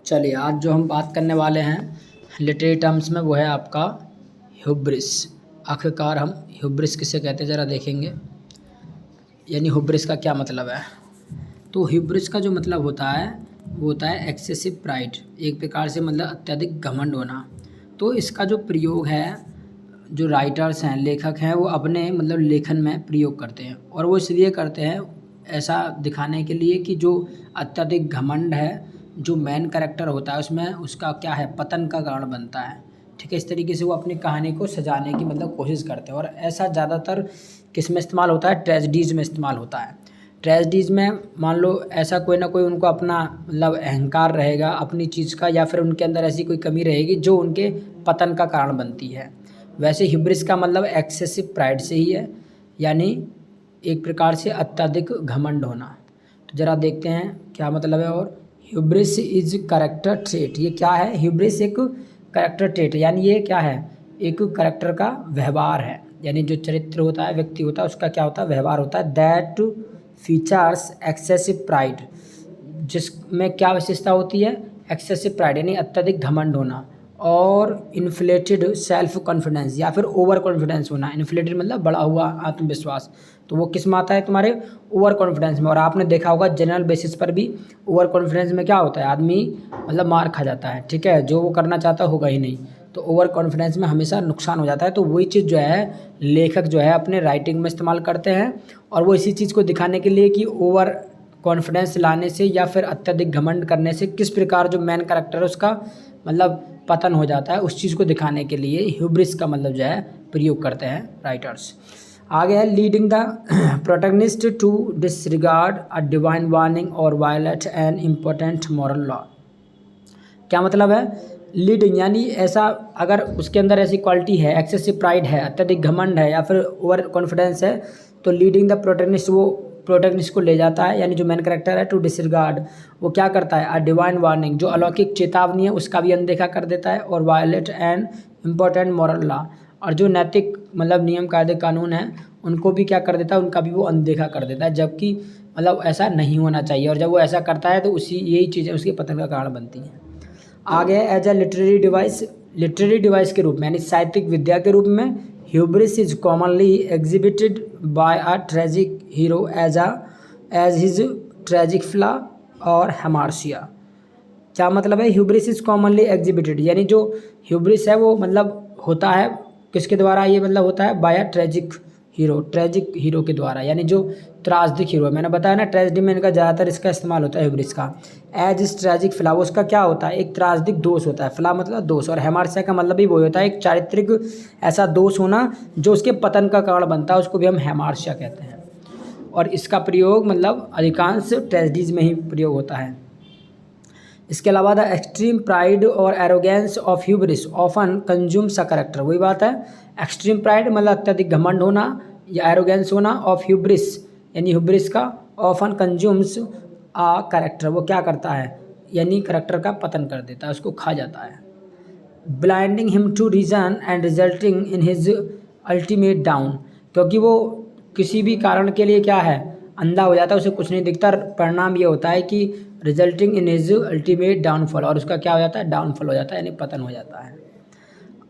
चलिए आज जो हम बात करने वाले हैं लिटरेरी टर्म्स में वो है आपका ह्यूब्रिस। आखिरकार हम ह्यूब्रिस किसे कहते हैं ज़रा देखेंगे, यानी ह्यूब्रिस का क्या मतलब है। तो ह्यूब्रिस का जो मतलब होता है वो होता है एक्सेसिव प्राइड, एक प्रकार से मतलब अत्यधिक घमंड होना। तो इसका जो प्रयोग है, जो राइटर्स हैं, लेखक हैं, वो अपने मतलब लेखन में प्रयोग करते हैं और वो इसलिए करते हैं ऐसा दिखाने के लिए कि जो अत्यधिक घमंड है, जो मेन कैरेक्टर होता है उसमें उसका क्या है, पतन का कारण बनता है। ठीक है, इस तरीके से वो अपनी कहानी को सजाने की मतलब कोशिश करते हैं और ऐसा ज़्यादातर किस में इस्तेमाल होता है, ट्रेजेडीज़ में इस्तेमाल होता है। ट्रेजेडीज़ में मान लो ऐसा कोई ना कोई उनको अपना मतलब अहंकार रहेगा अपनी चीज़ का, या फिर उनके अंदर ऐसी कोई कमी रहेगी जो उनके पतन का कारण बनती है। वैसे हिब्रिस का मतलब एक्सेसिव प्राइड से ही है, यानी एक प्रकार से अत्यधिक घमंड होना। तो ज़रा देखते हैं क्या मतलब है। और ह्यूब्रिस इज करेक्टर ट्रेट, ये क्या है, ह्यूब्रिस एक करेक्टर ट्रेट, यानी ये क्या है, एक करेक्टर का व्यवहार है, यानी जो चरित्र होता है, व्यक्ति होता है, उसका क्या होता है, व्यवहार होता है। दैट फीचर्स एक्सेसिव प्राइड, जिसमें क्या विशेषता होती है, एक्सेसिव प्राइड यानी अत्यधिक घमंड होना, और इन्फ्लेटेड सेल्फ कॉन्फिडेंस या फिर ओवर कॉन्फिडेंस होना। इन्फ्लेटेड मतलब बढ़ा हुआ आत्मविश्वास, तो वो किस में आता है, तुम्हारे ओवर कॉन्फिडेंस में। और आपने देखा होगा जनरल बेसिस पर भी ओवर कॉन्फिडेंस में क्या होता है, आदमी मतलब मार खा जाता है। ठीक है, जो वो करना चाहता होगा ही नहीं, तो ओवर कॉन्फिडेंस में हमेशा नुकसान हो जाता है। तो वही चीज़ जो है लेखक जो है अपने राइटिंग में इस्तेमाल करते हैं, और वो इसी चीज़ को दिखाने के लिए कि ओवर कॉन्फिडेंस लाने से या फिर अत्यधिक घमंड करने से किस प्रकार जो मेन कैरेक्टर है उसका मतलब पतन हो जाता है, उस चीज़ को दिखाने के लिए ह्यूब्रिस का मतलब जो है प्रयोग करते हैं राइटर्स। आगे है leading the protagonist to disregard a divine warning और violate an important moral law. क्या मतलब है, लीडिंग यानी ऐसा अगर उसके अंदर ऐसी क्वालिटी है, एक्सेसिव प्राइड है, अत्यधिक घमंड है या फिर ओवर कॉन्फिडेंस है, तो लीडिंग द प्रोटैगनिस्ट, वो प्रोटैगनिस्ट को ले जाता है, यानी जो मेन कैरेक्टर है, टू डिसरिगार्ड, वो क्या करता है, अ डिवाइन वार्निंग, जो अलौकिक चेतावनी है उसका भी अनदेखा कर देता है, और violate and important moral law, और जो नैतिक मतलब नियम कायदे कानून हैं उनको भी क्या कर देता है, उनका भी वो अनदेखा कर देता है, जबकि मतलब ऐसा नहीं होना चाहिए। और जब वो ऐसा करता है तो उसी यही चीज़ें उसके पतन का कारण बनती हैं। आगे as a literary device, literary device के रूप में यानी साहित्यिक विद्या के रूप में hubris is commonly exhibited by a tragic hero as his tragic flaw और हेमार्सिया। क्या मतलब है, ह्यूब्रिस इज कॉमनली एग्जिबिटेड, यानी जो ह्यूब्रिस है वो मतलब होता है किसके द्वारा, ये मतलब होता है by tragic hero, tragic hero के द्वारा, यानी जो त्रासदिक हीरो है। मैंने बताया ना ट्रेजिडी में इनका ज़्यादातर इसका इस्तेमाल होता है ह्यूब्रिस का। एज इस ट्रेजिक फ्ला, उसका क्या होता है, एक त्रासदिक दोष होता है, फ्ला मतलब दोष, और हेमार्सिया का मतलब भी वो होता है एक चारित्रिक ऐसा दोष होना जो उसके पतन का कारण बनता है, उसको भी हम हेमार्सिया कहते हैं। और इसका प्रयोग मतलब अधिकांश ट्रेजिडीज में ही प्रयोग होता है। इसके अलावा द एक्सट्रीम प्राइड और arrogance of hubris often consumes a character, वही बात है, एक्सट्रीम प्राइड मतलब अत्यधिक घमंड होना या एरोगेंस होना, ऑफ ह्यूब्रिस यानी ह्यूब्रिस का, ऑफन कंज्यूम्स आ करेक्टर, वो क्या करता है, यानी करेक्टर का पतन कर देता है, उसको खा जाता है। Blinding him to reason and resulting in his ultimate down, क्योंकि वो किसी भी कारण के लिए क्या है, अंधा हो जाता है, उसे कुछ नहीं दिखता, परिणाम ये होता है कि resulting in his ultimate downfall, और उसका क्या हो जाता है, डाउनफॉल हो जाता है, यानी पतन हो जाता है।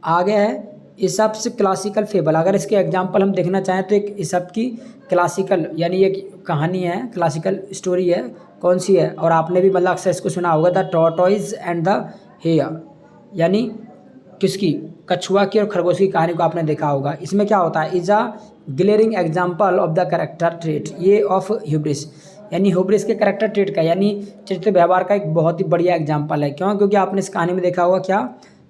आगे है ईसप्स क्लासिकल फेबल, अगर इसके एग्जाम्पल हम देखना चाहें तो एक ईसप की क्लासिकल यानी एक कहानी है, क्लासिकल स्टोरी है, कौन सी है, और आपने भी मतलब अक्सर इसको सुना होगा, the tortoise and the hare, यानी किसकी, कछुआ की और खरगोश की कहानी को आपने देखा होगा। इसमें क्या होता है, is a glaring example of the character trait, ये ऑफ ह्यूब्रिस, यानी ह्यूब्रिस के करेक्टर ट्रेट का यानी चरित्र व्यवहार का एक बहुत ही बढ़िया एग्जाम्पल है। क्यों, क्योंकि आपने इस कहानी में देखा होगा क्या,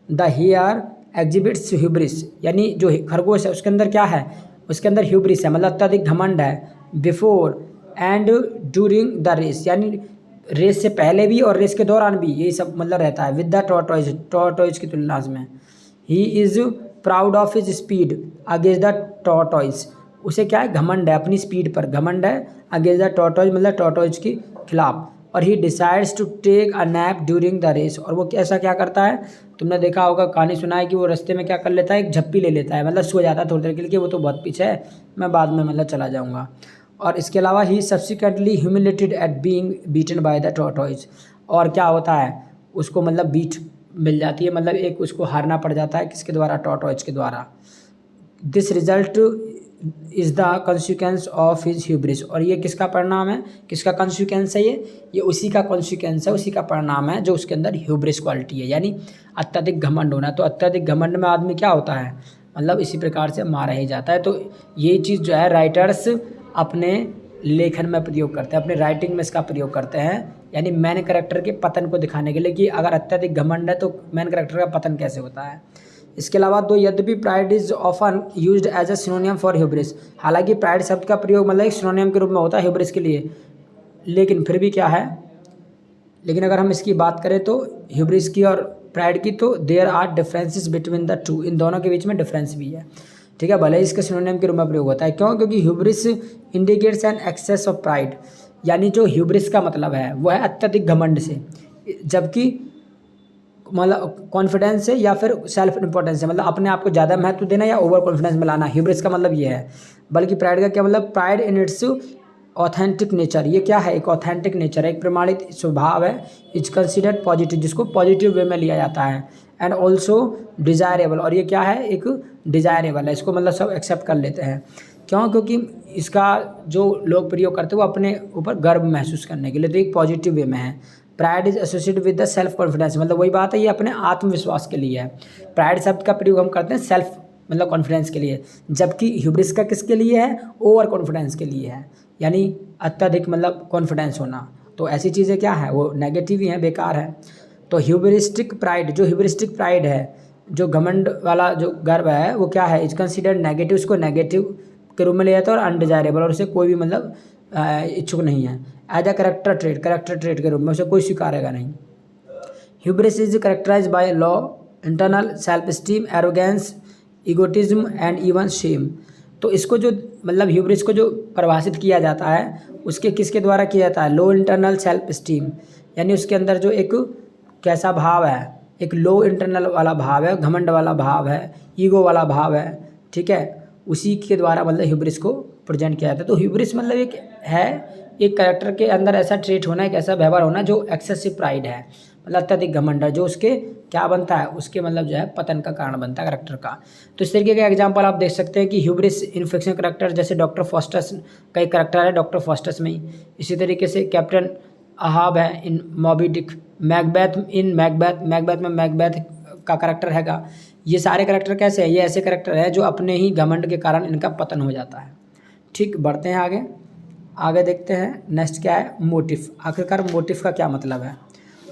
द हेयर एग्जिबिट्स ह्यूब्रिस, यानी जो खरगोश है उसके अंदर क्या है, उसके अंदर ह्यूब्रिस है, मतलब अत्यधिक घमंड है, before and during the race, यानी रेस से पहले भी और रेस के दौरान भी यही सब मतलब रहता है। विद द टॉर्टोइज, टॉर्टोइज की तुलना में, he is proud of his speed against the tortoise, उसे क्या है, घमंड है, अपनी स्पीड पर घमंड है, अगेंस्ट द टॉर्टोइज मतलब टॉर्टोइज के खिलाफ, और he decides to take a nap during the race, और वो कैसा क्या करता है, तुमने देखा होगा, कहानी सुना है कि वो रास्ते में क्या कर लेता है, एक झप्पी ले लेता है, मतलब सो जाता है थोड़ी देर के लिए, वो तो बहुत पीछे है, मैं बाद में मतलब चला जाऊँगा। और इसके अलावा he subsequently humiliated at being beaten by the tortoise, और क्या होता है, उसको मतलब बीट मिल जाती है, मतलब एक उसको हारना पड़ जाता है किसके द्वारा, टॉर्टोइज के द्वारा। This result is the consequence of his hubris, और ये किसका परिणाम है, किसका कॉन्सिक्वेंस है, ये उसी का कॉन्सिक्वेंस है, उसी का परिणाम है जो उसके अंदर ह्यूब्रिस क्वालिटी है, यानी अत्यधिक घमंड होना। तो अत्यधिक घमंड में आदमी क्या होता है, मतलब इसी प्रकार से मारा ही जाता है। तो ये चीज़ जो है राइटर्स अपने लेखन में प्रयोग करते हैं, अपने राइटिंग में इसका प्रयोग करते हैं, यानी मेन कैरेक्टर के पतन को दिखाने के लिए कि अगर अत्यधिक घमंड है तो मेन कैरेक्टर का पतन कैसे होता है। इसके अलावा दो यद्यपि pride is often used as a synonym for hubris, हालांकि प्राइड शब्द का प्रयोग मतलब एक सिनोनियम के रूप में होता है ह्यूब्रिस के लिए, लेकिन फिर भी क्या है, लेकिन अगर हम इसकी बात करें तो ह्यूब्रिस की और प्राइड की, तो there are differences between the two, इन दोनों के बीच में डिफरेंस भी है, ठीक है। भले इसका सिनोनियम के रूप में प्रयोग होता है, क्यों, क्योंकि hubris indicates an excess of pride, यानी जो ह्यूब्रिस का मतलब है वो है अत्यधिक घमंड से, जबकि मतलब कॉन्फिडेंस है या फिर सेल्फ इंपॉर्टेंस है, मतलब अपने आप को ज़्यादा महत्व देना या ओवर कॉन्फिडेंस में लाना, ह्यूब्रिस का मतलब ये है। बल्कि प्राइड का क्या मतलब, pride in its authentic nature, ये क्या है, एक ऑथेंटिक नेचर है, एक प्रमाणित स्वभाव है, इज कंसिडर्ड पॉजिटिव, जिसको पॉजिटिव वे में लिया जाता है, एंड ऑल्सो डिज़ायरेबल, और ये क्या है, एक डिज़ायरेबल है, इसको मतलब सब एक्सेप्ट कर लेते हैं। क्यों, क्योंकि इसका जो लोग प्रयोग करते हैं वो अपने ऊपर गर्व महसूस करने के लिए, तो एक पॉजिटिव वे में है। Pride is associated with the self confidence, मतलब वही बात है, ये अपने आत्मविश्वास के लिए है। प्राइड शब्द का प्रयोग हम करते हैं सेल्फ मतलब कॉन्फिडेंस के लिए, जबकि ह्यूब्रिस का किसके लिए है, ओवर कॉन्फिडेंस के लिए है, यानी अत्यधिक मतलब कॉन्फिडेंस होना। तो ऐसी चीज़ें क्या है, वो नेगेटिव ही हैं, बेकार है। तो ह्यूब्रिस्टिक प्राइड, जो ह्यूब्रिस्टिक प्राइड है, जो घमंड वाला जो गर्व है, वो क्या है, इज कंसिडर्ड नेगेटिव, उसको नेगेटिव के रूप में लिया जाता है, और अनडिजायरेबल, और उसे कोई भी मतलब इच्छुक नहीं है। एज अ करेक्टर ट्रेट के रूप में उसे कोई स्वीकारेगा नहीं। Hubris is characterise by low, internal self esteem, arrogance, egotism and even shame. तो इसको जो मतलब ह्यूब्रिस को जो परिभाषित किया जाता है, उसके किसके द्वारा किया जाता है, लो इंटरनल सेल्फ स्टीम, यानी उसके अंदर जो एक कैसा भाव है, एक लो इंटरनल वाला भाव है, घमंड वाला भाव है, ईगो वाला भाव है, ठीक है, उसी के द्वारा मतलब ह्यूब्रिस को प्रेजेंट किया जाता है। तो ह्यूब्रिस मतलब एक है, एक कैरेक्टर के अंदर ऐसा ट्रेट होना, एक ऐसा व्यवहार होना जो एक्सेसिव प्राइड है, मतलब अत्यधिक घमंड है, जो उसके क्या बनता है, उसके मतलब जो है पतन का कारण बनता है कैरेक्टर का। तो इस तरीके का एग्जांपल आप देख सकते हैं कि ह्यूब्रिस इन फिक्शन कैरेक्टर, जैसे डॉक्टर फॉस्टस का एक कैरेक्टर है डॉक्टर फॉस्टस में ही, इसी तरीके से कैप्टन अहाब है इन मॉबी डिक, मैकबेथ में मैकबेथ का कैरेक्टर हैगा। ये सारे कैरेक्टर कैसे हैं, ये ऐसे कैरेक्टर हैं जो अपने ही घमंड के कारण इनका पतन हो जाता है। ठीक, बढ़ते हैं आगे देखते हैं नेक्स्ट क्या है, मोटिव। आखिरकार मोटिव का क्या मतलब है।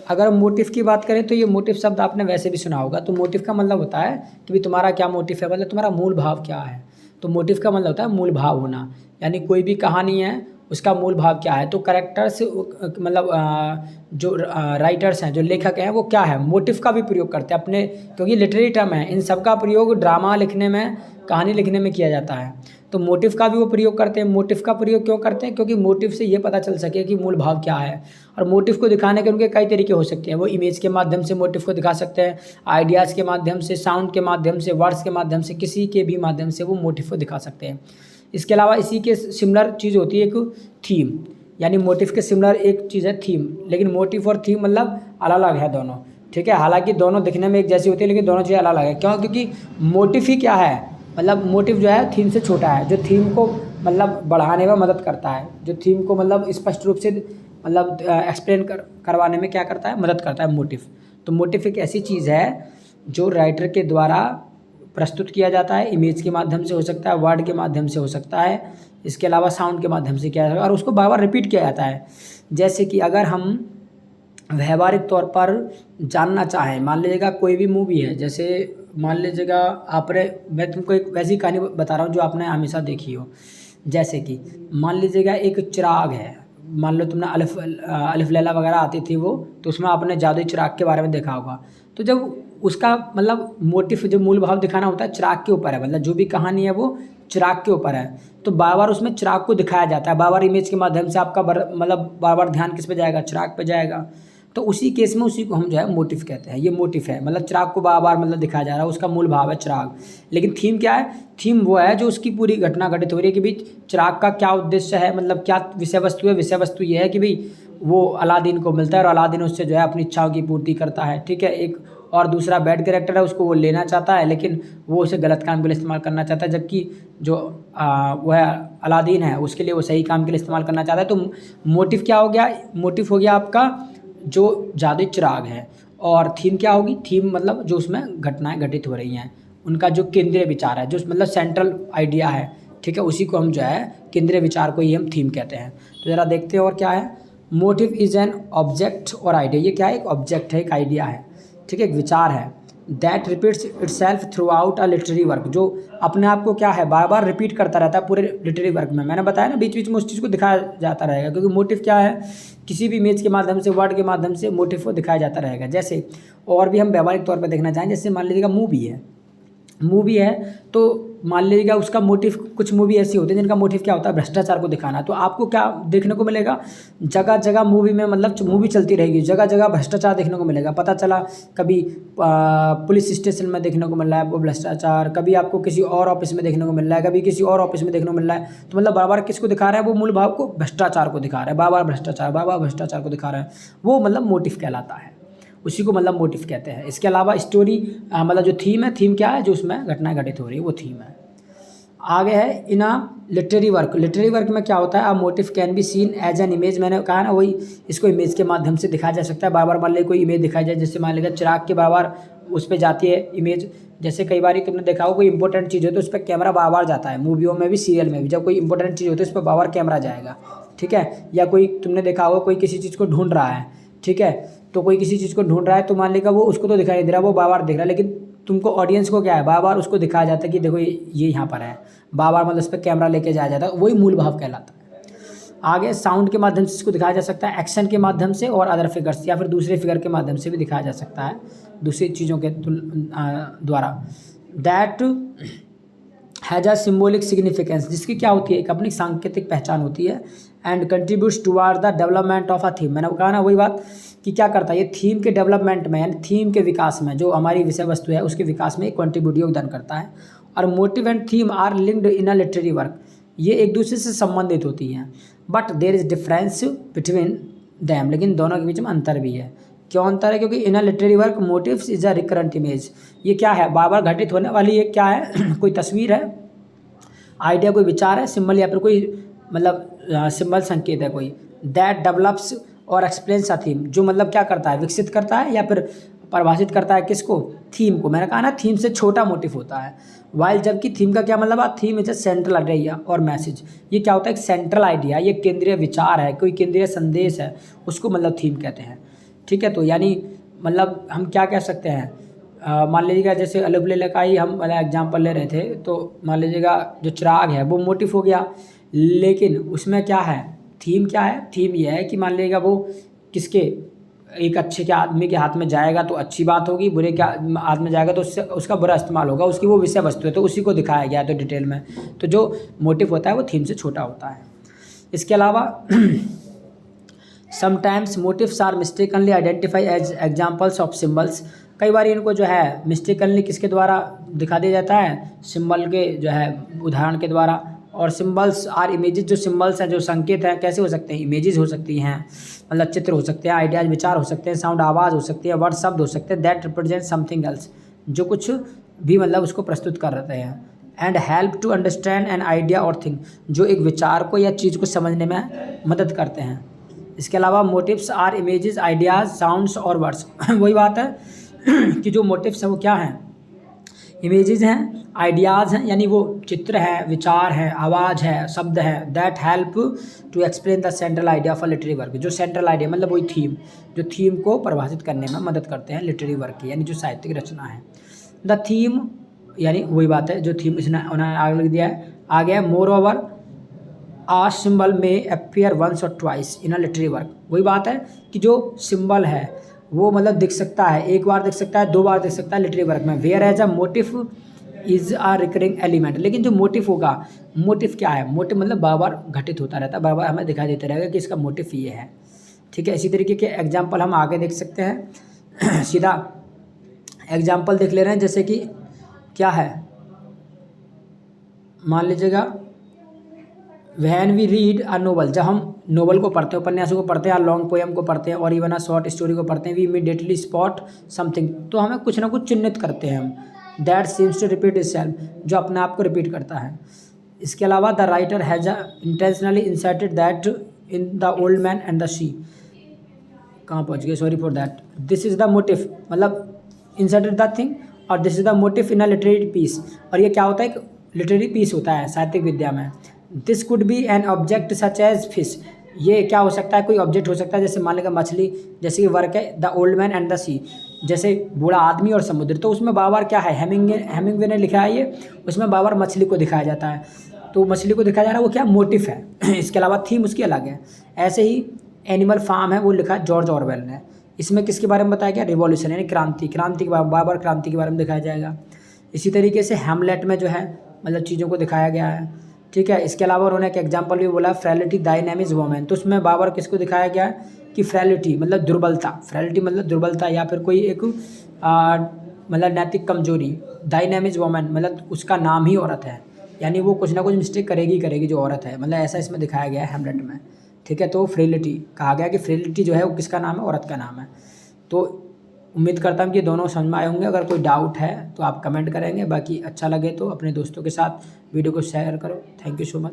अगर मोटिव की बात करें तो ये मोटिव शब्द आपने वैसे भी सुना होगा। तो मोटिव का मतलब होता है कि भाई तुम्हारा क्या मोटिव है, मतलब तुम्हारा मूल भाव क्या है। तो मोटिव का मतलब होता है मूल भाव होना, यानी कोई भी कहानी है उसका मूल भाव क्या है। तो कैरेक्टर्स मतलब जो राइटर्स हैं, जो लेखक हैं, वो क्या है, मोटिव का भी प्रयोग करते हैं अपने, क्योंकि लिटरेरी टर्म है, इन सब का प्रयोग ड्रामा लिखने में, कहानी लिखने में किया जाता है। तो मोटिव का भी वो प्रयोग करते हैं। मोटिव का प्रयोग क्यों करते हैं, क्योंकि मोटिव से ये पता चल सके कि मूल भाव क्या है। और मोटिव को दिखाने के उनके कई तरीके हो सकते हैं। वो इमेज के माध्यम से मोटिव को दिखा सकते हैं, आइडियाज़ के माध्यम से, साउंड के माध्यम से, वर्ड्स के माध्यम से, किसी के भी माध्यम से वो मोटिव को दिखा सकते हैं। इसके अलावा इसी के सिमिलर चीज़ होती है एक थीम, यानी मोटिव के सिमिलर एक चीज़ है थीम, लेकिन मोटिव और थीम मतलब अलग अलग है दोनों, ठीक है। हालांकि दोनों दिखने में एक जैसी होती है, लेकिन दोनों चीज़ें अलग अलग है। क्यों, क्योंकि मोटिव ही क्या है, मतलब मोटिव जो है थीम से छोटा है, जो थीम को मतलब बढ़ाने में मदद करता है, जो थीम को मतलब स्पष्ट रूप से मतलब एक्सप्लेन करवाने में क्या करता है, मदद करता है मोटिव। तो मोटिव एक ऐसी चीज़ है जो राइटर के द्वारा प्रस्तुत किया जाता है, इमेज के माध्यम से हो सकता है, वर्ड के माध्यम से हो सकता है, इसके अलावा साउंड के माध्यम से किया जाता है, और उसको बार बार रिपीट किया जाता है। जैसे कि अगर हम व्यवहारिक तौर पर जानना चाहें, मान लीजिएगा कोई भी मूवी है, जैसे मान लीजिएगा आपने, मैं तुमको एक वैसी कहानी बता रहा हूँ जो आपने हमेशा देखी हो। जैसे कि मान लीजिएगा एक चिराग है, मान लो तुमने अलिफ लैला वगैरह आती थी वो, तो उसमें आपने जादुई चिराग के बारे में देखा होगा। तो जब उसका मतलब मोटिव, जो मूल भाव दिखाना होता है चिराग के ऊपर है, मतलब जो भी कहानी है वो चिराग के ऊपर है, तो बार बार उसमें चिराग को दिखाया जाता है, बार बार इमेज के माध्यम से आपका मतलब बार बार ध्यान किस पे जाएगा, चिराग पे जाएगा। तो उसी केस में उसी को हम जो है मोटिव कहते हैं। ये मोटिव है, मतलब चिराग को बार बार मतलब दिखाया जा रहा है, उसका मूल भाव है चिराग। लेकिन थीम क्या है, थीम वो है जो उसकी पूरी घटना घटित हो रही है कि भाई चिराग का क्या उद्देश्य है, मतलब क्या विषय वस्तु है। विषय वस्तु ये है कि भाई वो अलादीन को मिलता है और अलादीन उससे जो है अपनी इच्छाओं की पूर्ति करता है, ठीक है। एक और दूसरा बैड कैरेक्टर है, उसको वो लेना चाहता है लेकिन वो उसे गलत काम के लिए इस्तेमाल करना चाहता है, जबकि जो वो है अलादीन है उसके लिए वो सही काम के लिए इस्तेमाल करना चाहता है। तो मोटिव क्या हो गया? मोटिव हो गया आपका जो जादुई चिराग है। और थीम क्या होगी? थीम मतलब जो उसमें घटनाएं घटित हो रही हैं, उनका जो केंद्रीय विचार है, जो मतलब सेंट्रल आइडिया है, ठीक है, उसी को हम जो है केंद्रीय विचार को ही हम थीम कहते हैं। तो ज़रा देखते हैं और क्या है। मोटिव इज़ एन ऑब्जेक्ट और आइडिया। ये क्या है? एक ऑब्जेक्ट है, एक आइडिया है, ठीक है, एक विचार है। That repeats itself through out a literary work, जो अपने आप को क्या है, बार बार रिपीट करता रहता है पूरे लिटरेरी वर्क में। मैंने बताया ना, बीच बीच में उस चीज़ को दिखाया जाता रहेगा, क्योंकि मोटिव क्या है, किसी भी इमेज के माध्यम से, वर्ड के माध्यम से मोटिव को दिखाया जाता रहेगा। जैसे और भी हम व्यावहारिक तौर पर देखना चाहें, जैसे मान लीजिएगा मूवी है तो मान लीजिएगा उसका मोटिव, कुछ मूवी ऐसी होती है जिनका मोटिव क्या होता है, भ्रष्टाचार को दिखाना। तो आपको क्या देखने को मिलेगा, जगह जगह मूवी में, मतलब मूवी चलती रहेगी, जगह जगह भ्रष्टाचार देखने को मिलेगा। पता चला कभी पुलिस स्टेशन में देखने को मिल रहा है वो भ्रष्टाचार, कभी आपको किसी और ऑफिस में देखने को मिल रहा है, कभी किसी और ऑफिस में देखने को मिल रहा है। तो मतलब बार बार किसको दिखा रहा है? वो मूल भाव को, भ्रष्टाचार को दिखा रहा है, बार बार भ्रष्टाचार को दिखा रहा है। वो मतलब मोटिव कहलाता है, उसी को मतलब मोटिव कहते हैं। इसके अलावा स्टोरी मतलब जो थीम है, थीम क्या है, जो उसमें घटनाएं घटित हो रही है, वो थीम है। आगे है in a literary work. Literary work में क्या होता है, a motive can be seen as an image. मैंने कहा ना, वही इसको इमेज के माध्यम से दिखाया जा सकता है। बार बार मान लीजिए कोई इमेज दिखाई जाए, जैसे मान लीजिए चिराग के बार बार उस पर जाती है इमेज। जैसे कई बार तुमने देखा हो, कोई इंपॉर्टेंट चीज़ हो तो उस पर कैमरा बार बार जाता है, मूवियों में भी, सीरियल में भी। जब कोई इंपॉर्टेंट चीज़ होती है उस पर बार बार कैमरा जाएगा, ठीक है। या कोई तुमने देखा होगा, कोई किसी चीज़ को ढूंढ रहा है, ठीक है, तो कोई किसी चीज़ को ढूंढ रहा है, तो मान लीजिएगा वो उसको तो दिखाई नहीं दे रहा, वो बार बार दिख रहा है, लेकिन तुमको ऑडियंस को क्या है, बार बार उसको दिखाया जाता है कि देखो ये यहाँ पर है, बार बार मतलब उस पर कैमरा लेके जाया जाता है, वही मूल भाव कहलाता है। आगे साउंड के माध्यम से इसको दिखाया जा सकता है, एक्शन के माध्यम से, और अदर फिगर्स या फिर दूसरे फिगर के माध्यम से भी दिखाया जा सकता है, दूसरी चीज़ों के द्वारा। That has a symbolic significance, जिसकी क्या होती है, एक अपनी सांकेतिक पहचान होती है। And contributes toward the development of a theme. मैंने कहा ना वही बात कि क्या करता है, ये थीम के डेवलपमेंट में, यानी थीम के विकास में, जो हमारी विषय वस्तु है उसके विकास में कंट्रीब्यूट, योगदान करता है। और motif and theme are linked in a literary work, ये एक दूसरे से संबंधित होती हैं। But there is difference between them, लेकिन दोनों के बीच में अंतर भी है। क्यों अंतर है? क्योंकि in a literary work motives is a recurrent image. ये क्या है, बार बार घटित होने वाली, ये क्या है कोई तस्वीर है, आइडिया, कोई विचार है, सिंबल, या फिर कोई मतलब सिंबल, संकेत है कोई। दैट डेवलप्स और एक्सप्लेन्स अ थीम, जो मतलब क्या करता है, विकसित करता है या फिर परिभाषित करता है किसको, थीम को। मैंने कहा ना, थीम से छोटा मोटिव होता है। वाइल, जबकि थीम का क्या मतलब है, theme is a central idea और मैसेज। ये क्या होता है, एक सेंट्रल आइडिया, ये केंद्रीय विचार है, कोई केंद्रीय संदेश है, उसको मतलब थीम कहते हैं, ठीक है। तो यानी मतलब हम क्या कह सकते हैं, मान लीजिएगा जैसे अलग लेले का ही हम मतलब एग्जाम्पल ले रहे थे, तो मान लीजिएगा जो चिराग है वो मोटिव हो गया, लेकिन उसमें क्या है, थीम क्या है, थीम ये है कि मान लीजिएगा वो किसके, एक अच्छे के आदमी के हाथ में जाएगा तो अच्छी बात होगी, बुरे के हाथ में जाएगा तो उससे उसका बुरा इस्तेमाल होगा, उसकी वो विषय वस्तु है, तो उसी को दिखाया गया है तो डिटेल में। तो जो मोटिव होता है वो थीम से छोटा होता है। इसके अलावा sometimes motifs are mistakenly identify as examples of symbols. कई बार इनको जो है मिस्टेकनली किसके द्वारा दिखा दिया जाता है, सिंबल के जो है उदाहरण के द्वारा। और सिंबल्स आर इमेजेस, जो सिंबल्स हैं, जो संकेत हैं, कैसे हो सकते हैं, इमेजेस हो सकती हैं, मतलब चित्र हो सकते हैं, आइडियाज, विचार हो सकते हैं, साउंड, आवाज़ हो सकती है, वर्ड, शब्द हो सकते हैं। दैट रिप्रेजेंट समथिंग एल्स, जो कुछ भी मतलब उसको प्रस्तुत कर रहे हैं। And help to understand an idea और थिंग, जो एक विचार को या चीज़ को समझने में मदद करते हैं। इसके अलावा motifs are images, ideas, sounds और वर्ड्स। वही बात है कि जो मोटिव्स हैं वो क्या हैं, इमेजेस हैं, आइडियाज़ हैं, यानी वो चित्र है, विचार है, आवाज़ है, शब्द है। That help to explain the central idea of a literary work, जो सेंट्रल आइडिया मतलब वही थीम, जो थीम को परिभाषित करने में मदद करते हैं लिटरेरी वर्क की, यानी जो साहित्यिक रचना है। द थीम, यानी वही बात है जो थीम इसने उन्होंने आगे लिख दिया है, आ गया मोर ओवर आ सिंबल में अपीयर वंस और twice in a literary work. वही बात है कि जो सिंबल है वो मतलब दिख सकता है, एक बार दिख सकता है, दो बार दिख सकता है लिटरेरी वर्क में। Whereas a motif is a recurring element, लेकिन जो मोटिव होगा, मोटिव क्या है, मोटिव मतलब बार बार घटित होता रहता है, बार बार हमें दिखाई देता रहेगा कि इसका मोटिव ये है, ठीक है। इसी तरीके के एग्जाम्पल हम आगे देख सकते हैं। सीधा एग्जाम्पल देख ले रहे हैं, जैसे कि क्या है, मान लीजिएगा when we read a novel, जब हम नोवेल को पढ़ते हैं, उपन्यासों को पढ़ते हैं, लॉन्ग पोएम को पढ़ते हैं और इवन अ शॉर्ट स्टोरी को पढ़ते हैं, वी इमीडिएटली स्पॉट समथिंग, तो हमें कुछ ना कुछ चिन्हित करते हैं हम, that seems to repeat itself, जो अपने आप को रिपीट करता है। इसके अलावा the writer has intentionally inserted that in the old man and the sea, कहाँ पहुँच गए, sorry for that, this is the motif, मतलब इंसर्टेड द थिंग और this is the motif in a literary piece, और ये क्या होता है, एक लिटरेरी पीस होता है साहित्यिक विद्या में। This could be an object such as fish, ये क्या हो सकता है, कोई ऑब्जेक्ट हो सकता है, जैसे मान लेगा मछली, जैसे कि वर्क है the old man and the sea, जैसे बूढ़ा आदमी और समुद्र, तो उसमें बार बार क्या है, हेमिंगवे ने लिखा है ये, उसमें बार बार मछली को दिखाया जाता है, तो मछली को दिखाया जा रहा है, वो क्या मोटिव है। इसके अलावा थीम उसकी अलग है। ऐसे ही एनिमल फार्म है, वो लिखा है जॉर्ज ऑरवेल ने, इसमें किसके बारे में बताया गया, रिवॉल्यूशन यानी क्रांति, क्रांति के बार बार क्रांति के बारे में दिखाया जाएगा। इसी तरीके से हैमलेट में जो है मतलब चीज़ों को दिखाया गया है, ठीक है। इसके अलावा उन्होंने एक एग्जांपल भी बोला, फ्रैलिटी दाई नेम इज़ वोमेन, तो उसमें बार बार किसको दिखाया गया है कि फ्रैलिटी मतलब दुर्बलता, फ्रैलिटी मतलब दुर्बलता या फिर कोई एक मतलब नैतिक कमजोरी, दाई नेम इज़ वोमेन मतलब उसका नाम ही औरत है, यानी वो कुछ ना कुछ मिस्टेक करेगी जो औरत है, मतलब ऐसा इसमें दिखाया गया है हैमलेट में, ठीक है। तो फ्रेलिटी कहा गया कि फ्रेलिटी जो है वो किसका नाम है, औरत का नाम है। तो उम्मीद करता हूँ कि दोनों समझ में आए होंगे। अगर कोई डाउट है तो आप कमेंट करेंगे, बाकी अच्छा लगे तो अपने दोस्तों के साथ वीडियो को शेयर करो। Thank you so much.